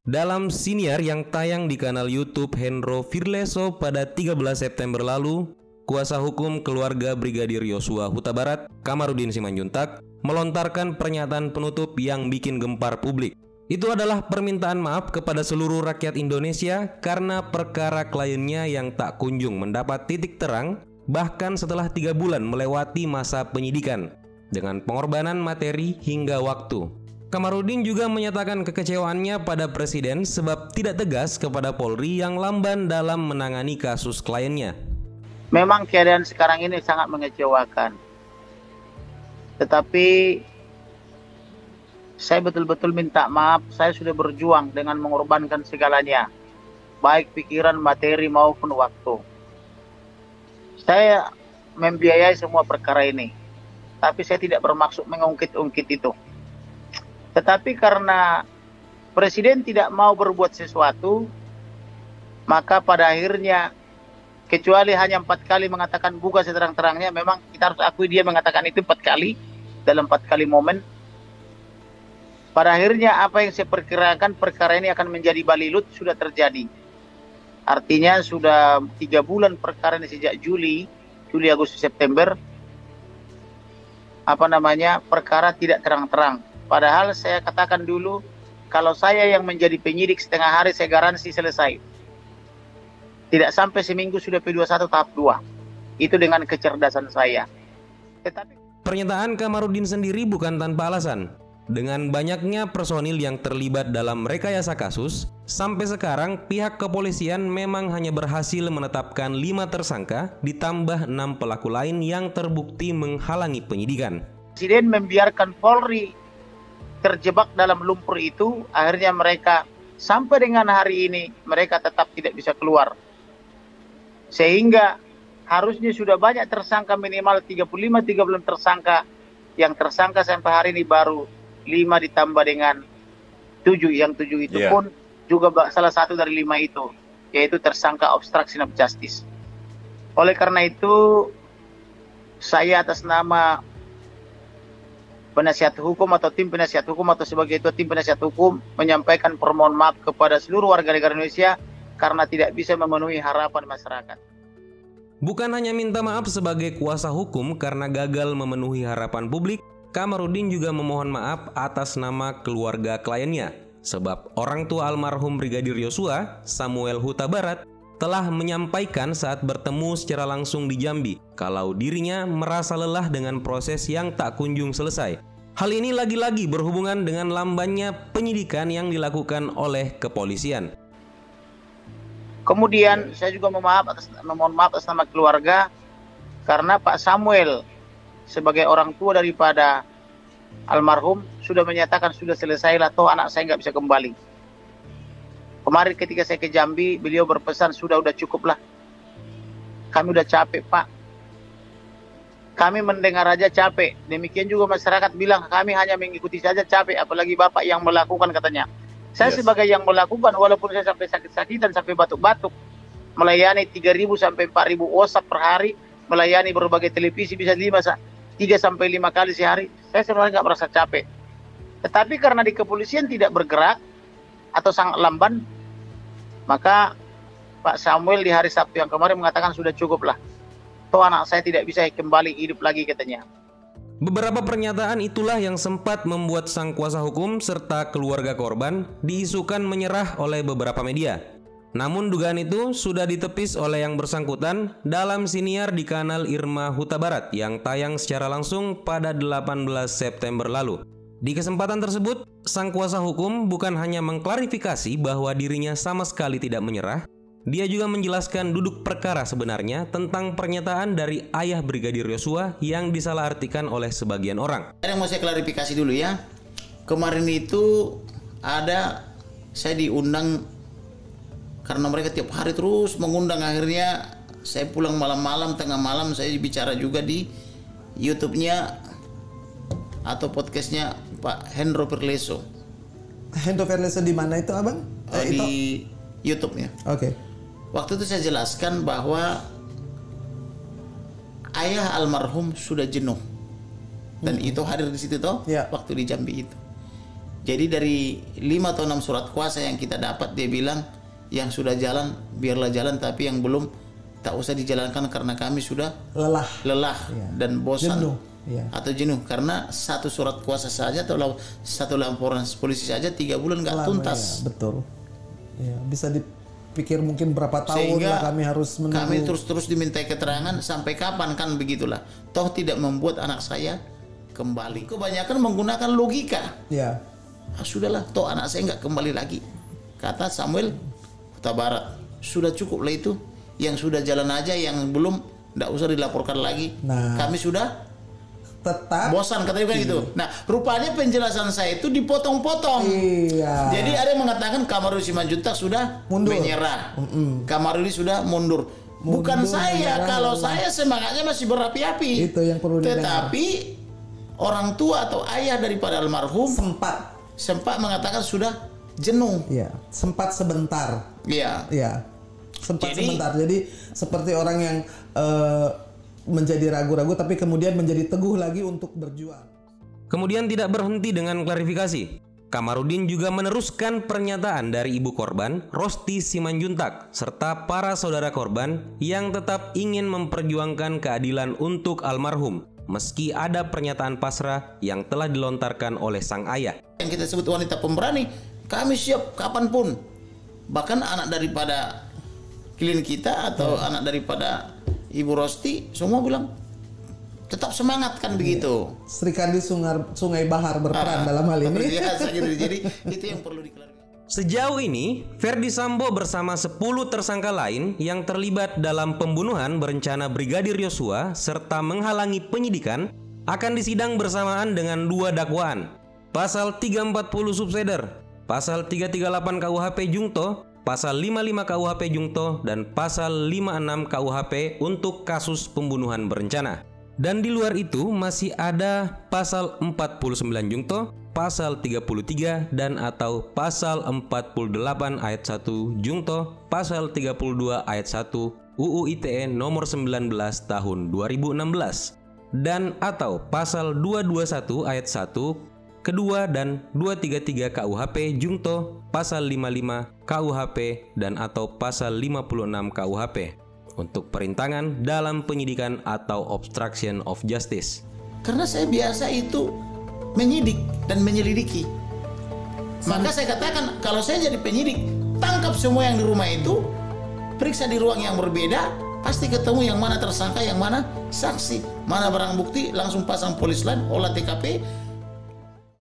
Dalam siniar yang tayang di kanal YouTube Hendro Firleso pada 13 September lalu, kuasa hukum keluarga Brigadir Yosua Huta Barat, Kamarudin Simanjuntak, melontarkan pernyataan penutup yang bikin gempar publik. Itu adalah permintaan maaf kepada seluruh rakyat Indonesia karena perkara kliennya yang tak kunjung mendapat titik terang, bahkan setelah 3 bulan melewati masa penyidikan, dengan pengorbanan materi hingga waktu. Kamarudin juga menyatakan kekecewaannya pada Presiden sebab tidak tegas kepada Polri yang lamban dalam menangani kasus kliennya. Memang keadaan sekarang ini sangat mengecewakan. Tetapi saya betul-betul minta maaf, saya sudah berjuang dengan mengorbankan segalanya, baik pikiran, materi maupun waktu. Saya membiayai semua perkara ini, tapi saya tidak bermaksud mengungkit-ungkit itu. Tetapi karena Presiden tidak mau berbuat sesuatu, maka pada akhirnya, kecuali hanya 4 kali mengatakan buka seterang-terangnya, memang kita harus akui dia mengatakan itu 4 kali, dalam 4 kali momen. Pada akhirnya apa yang saya perkirakan perkara ini akan menjadi balilut sudah terjadi. Artinya sudah 3 bulan perkara ini sejak Juli, Agustus, September, perkara tidak terang-terang. Padahal saya katakan dulu, kalau saya yang menjadi penyidik setengah hari, saya garansi selesai. Tidak sampai seminggu sudah P21 tahap 2. Itu dengan kecerdasan saya. Tetapi pernyataan Kamarudin sendiri bukan tanpa alasan. Dengan banyaknya personil yang terlibat dalam rekayasa kasus, sampai sekarang pihak kepolisian memang hanya berhasil menetapkan 5 tersangka ditambah 6 pelaku lain yang terbukti menghalangi penyidikan. Presiden membiarkan Polri terjebak dalam lumpur itu, akhirnya mereka sampai dengan hari ini mereka tetap tidak bisa keluar. Sehingga harusnya sudah banyak tersangka, minimal 35-36 tersangka. Yang tersangka sampai hari ini baru 5 ditambah dengan 7. Yang 7 itu pun juga salah satu dari 5 itu, yaitu tersangka obstruction of justice. Oleh karena itu, saya atas nama penasihat hukum atau tim penasihat hukum atau sebagai ketua tim penasihat hukum menyampaikan permohonan maaf kepada seluruh warga negara Indonesia karena tidak bisa memenuhi harapan masyarakat. Bukan hanya minta maaf sebagai kuasa hukum karena gagal memenuhi harapan publik, Kamarudin juga memohon maaf atas nama keluarga kliennya. Sebab orang tua almarhum Brigadir Yosua, Samuel Huta Barat, telah menyampaikan saat bertemu secara langsung di Jambi kalau dirinya merasa lelah dengan proses yang tak kunjung selesai. Hal ini lagi-lagi berhubungan dengan lambannya penyidikan yang dilakukan oleh kepolisian. Kemudian saya juga memohon maaf atas nama keluarga karena Pak Samuel sebagai orang tua daripada almarhum sudah menyatakan sudah selesailah, toh anak saya nggak bisa kembali. Kemarin ketika saya ke Jambi, beliau berpesan sudah cukuplah. Kami udah capek, Pak. Kami mendengar aja capek. Demikian juga masyarakat bilang kami hanya mengikuti saja capek, apalagi Bapak yang melakukan katanya. Saya sebagai yang melakukan, walaupun saya sampai sakit-sakitan, sampai batuk-batuk, melayani 3.000 sampai 4.000 WhatsApp per hari, melayani berbagai televisi bisa 3 sampai 5 kali sehari, saya sebenarnya nggak merasa capek. Tetapi karena di kepolisian tidak bergerak atau sangat lamban, maka Pak Samuel di hari Sabtu yang kemarin mengatakan sudah cukuplah. Toh anak saya tidak bisa kembali hidup lagi katanya. Beberapa pernyataan itulah yang sempat membuat sang kuasa hukum serta keluarga korban diisukan menyerah oleh beberapa media. Namun dugaan itu sudah ditepis oleh yang bersangkutan dalam siniar di kanal Irma Huta Barat yang tayang secara langsung pada 18 September lalu. Di kesempatan tersebut, sang kuasa hukum bukan hanya mengklarifikasi bahwa dirinya sama sekali tidak menyerah, dia juga menjelaskan duduk perkara sebenarnya tentang pernyataan dari ayah Brigadir Yosua yang disalahartikan oleh sebagian orang. Yang mau saya klarifikasi dulu ya. Kemarin itu saya diundang karena mereka tiap hari terus mengundang, akhirnya saya pulang malam-malam, tengah malam saya bicara juga di YouTube-nya atau podcastnya Pak Hendro Firleso. Hendro Firleso di mana itu, Abang? Di YouTube-nya. Oke. Waktu itu saya jelaskan bahwa ayah almarhum sudah jenuh dan itu hadir di situ toh, waktu di Jambi itu. Jadi dari 5 atau 6 surat kuasa yang kita dapat, dia bilang yang sudah jalan biarlah jalan, tapi yang belum tak usah dijalankan karena kami sudah lelah dan bosan atau jenuh, karena satu surat kuasa saja atau satu laporan polisi saja 3 bulan nggak tuntas. Ya, betul. Ya, bisa dipikir mungkin berapa tahun Sehingga lah kami harus menunggu. Kami terus dimintai keterangan sampai kapan, kan begitulah. Toh tidak membuat anak saya kembali. Kebanyakan menggunakan logika. Ya. Sudahlah, toh anak saya nggak kembali lagi. Kata Samuel Huta Barat, sudah cukup lah itu. Yang sudah jalan aja, yang belum nggak usah dilaporkan lagi. Nah, kami sudah tetap bosan, katanya kan gitu. Nah, rupanya penjelasan saya itu dipotong-potong. Iya. Jadi ada yang mengatakan Kamarudin Simanjuntak sudah mundur, menyerah. Kamarudin sudah mundur. Bukan saya, kalau saya semangatnya masih berapi-api. Itu yang perlu didengar. Tetapi orang tua atau ayah daripada almarhum sempat mengatakan sudah jenuh. Iya, sempat sebentar. Iya. Iya. Sempat sebentar. Jadi seperti orang yang menjadi ragu-ragu tapi kemudian menjadi teguh lagi untuk berjuang. Kemudian tidak berhenti dengan klarifikasi. Kamarudin juga meneruskan pernyataan dari ibu korban, Rosti Simanjuntak, serta para saudara korban yang tetap ingin memperjuangkan keadilan untuk almarhum, meski ada pernyataan pasrah yang telah dilontarkan oleh sang ayah. Yang kita sebut wanita pemberani, kami siap kapanpun. Bahkan anak daripada klien kita atau anak daripada Ibu Rosti semua bilang tetap semangat, kan begitu. Sri Kandi Sungai Bahar berperan dalam hal ini. Biasa gitu. Jadi itu yang perlu diklarifikasi. Sejauh ini, Verdi Sambo bersama 10 tersangka lain yang terlibat dalam pembunuhan berencana Brigadir Yosua serta menghalangi penyidikan akan disidang bersamaan dengan 2 dakwaan. Pasal 340 Subseder, Pasal 338 KUHP Jungto, Pasal 55 KUHP Jungto, dan Pasal 56 KUHP untuk kasus pembunuhan berencana. Dan di luar itu masih ada Pasal 49 Jungto, Pasal 33 dan atau Pasal 48 ayat 1 Jungto, Pasal 32 ayat 1 UU ITE nomor 19 tahun 2016 dan atau Pasal 221 ayat 1 kedua dan 233 KUHP Jungto, Pasal 55 KUHP dan atau Pasal 56 KUHP untuk perintangan dalam penyidikan atau obstruction of justice. Karena saya biasa itu menyidik dan menyelidiki. Maka saya katakan, kalau saya jadi penyidik, tangkap semua yang di rumah itu, periksa di ruang yang berbeda, pasti ketemu yang mana tersangka, yang mana saksi, mana barang bukti, langsung pasang polis lain, olah TKP,